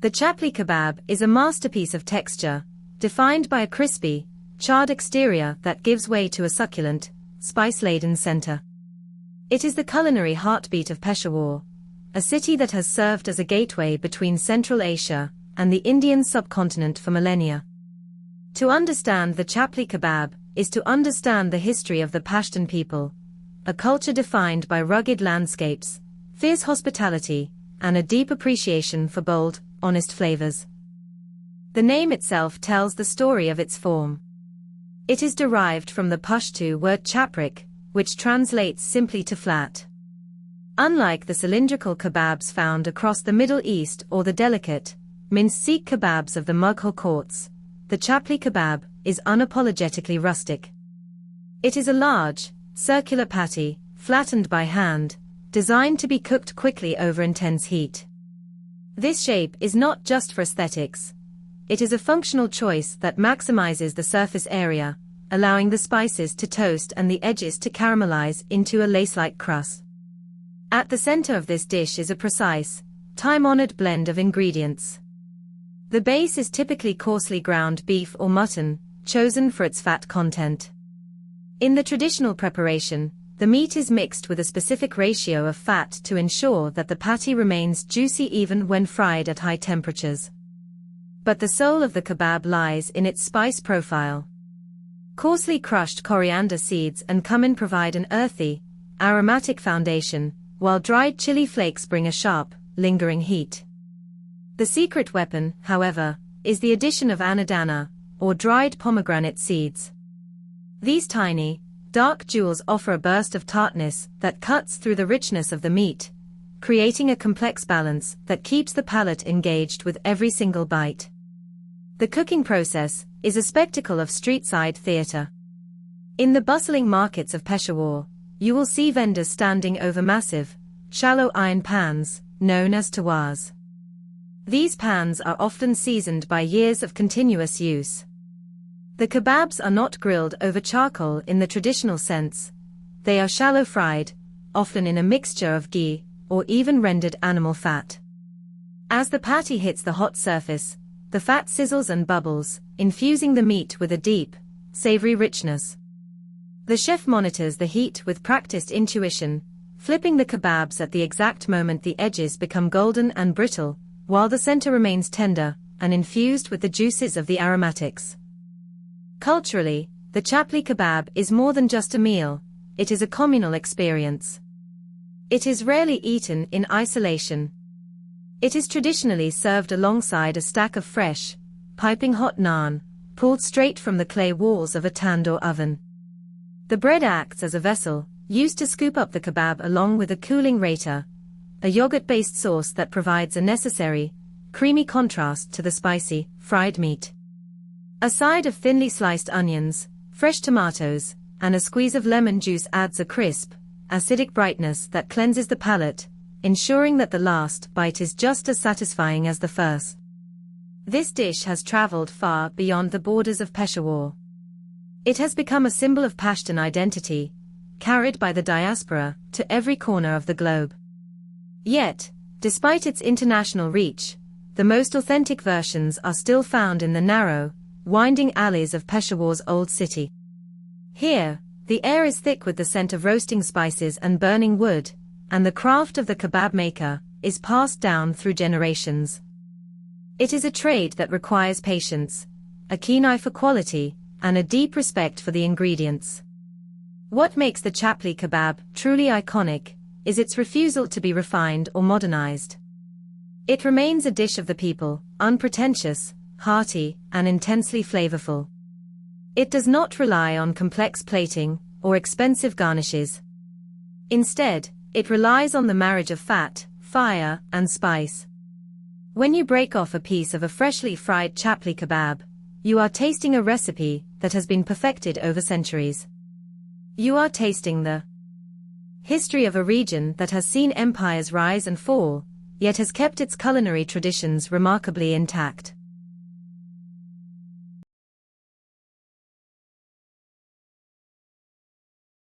The Chapli Kebab is a masterpiece of texture, defined by a crispy, charred exterior that gives way to a succulent, spice-laden center. It is the culinary heartbeat of Peshawar, a city that has served as a gateway between Central Asia and the Indian subcontinent for millennia. To understand the Chapli Kebab is to understand the history of the Pashtun people, a culture defined by rugged landscapes, fierce hospitality, and a deep appreciation for bold, honest flavors. The name itself tells the story of its form. It is derived from the Pashto word chaprikh, which translates simply to flat. Unlike the cylindrical kebabs found across the Middle East or the delicate, minced seekh kebabs of the Mughal courts, the Chapli Kebab is unapologetically rustic. It is a large, circular patty, flattened by hand, designed to be cooked quickly over intense heat. This shape is not just for aesthetics. It is a functional choice that maximizes the surface area, allowing the spices to toast and the edges to caramelize into a lace-like crust. At the center of this dish is a precise, time-honored blend of ingredients. The base is typically coarsely ground beef or mutton, chosen for its fat content. In the traditional preparation, the meat is mixed with a specific ratio of fat to ensure that the patty remains juicy even when fried at high temperatures. But the soul of the kebab lies in its spice profile. Coarsely crushed coriander seeds and cumin provide an earthy, aromatic foundation, while dried chili flakes bring a sharp, lingering heat. The secret weapon, however, is the addition of anadana, or dried pomegranate seeds. These tiny, dark jewels offer a burst of tartness that cuts through the richness of the meat, creating a complex balance that keeps the palate engaged with every single bite. The cooking process is a spectacle of street-side theater. In the bustling markets of Peshawar, you will see vendors standing over massive, shallow iron pans, known as tawars. These pans are often seasoned by years of continuous use. The kebabs are not grilled over charcoal in the traditional sense. They are shallow fried, often in a mixture of ghee or even rendered animal fat. As the patty hits the hot surface, the fat sizzles and bubbles, infusing the meat with a deep, savory richness. The chef monitors the heat with practiced intuition, flipping the kebabs at the exact moment the edges become golden and brittle, while the center remains tender and infused with the juices of the aromatics. Culturally, the Chapli Kebab is more than just a meal, it is a communal experience. It is rarely eaten in isolation. It is traditionally served alongside a stack of fresh, piping hot naan, pulled straight from the clay walls of a tandoor oven. The bread acts as a vessel, used to scoop up the kebab along with a cooling raita, a yogurt-based sauce that provides a necessary, creamy contrast to the spicy, fried meat. A side of thinly sliced onions, fresh tomatoes, and a squeeze of lemon juice adds a crisp, acidic brightness that cleanses the palate, ensuring that the last bite is just as satisfying as the first. This dish has traveled far beyond the borders of Peshawar. It has become a symbol of Pashtun identity, carried by the diaspora to every corner of the globe. Yet, despite its international reach, the most authentic versions are still found in the narrow, winding alleys of Peshawar's old city. Here, the air is thick with the scent of roasting spices and burning wood, and the craft of the kebab maker is passed down through generations. It is a trade that requires patience, a keen eye for quality, and a deep respect for the ingredients. What makes the Chapli Kebab truly iconic is its refusal to be refined or modernized. It remains a dish of the people, unpretentious, hearty, and intensely flavorful. It does not rely on complex plating or expensive garnishes. Instead, it relies on the marriage of fat, fire, and spice. When you break off a piece of a freshly fried Chapli Kebab, you are tasting a recipe that has been perfected over centuries. You are tasting the history of a region that has seen empires rise and fall, yet has kept its culinary traditions remarkably intact.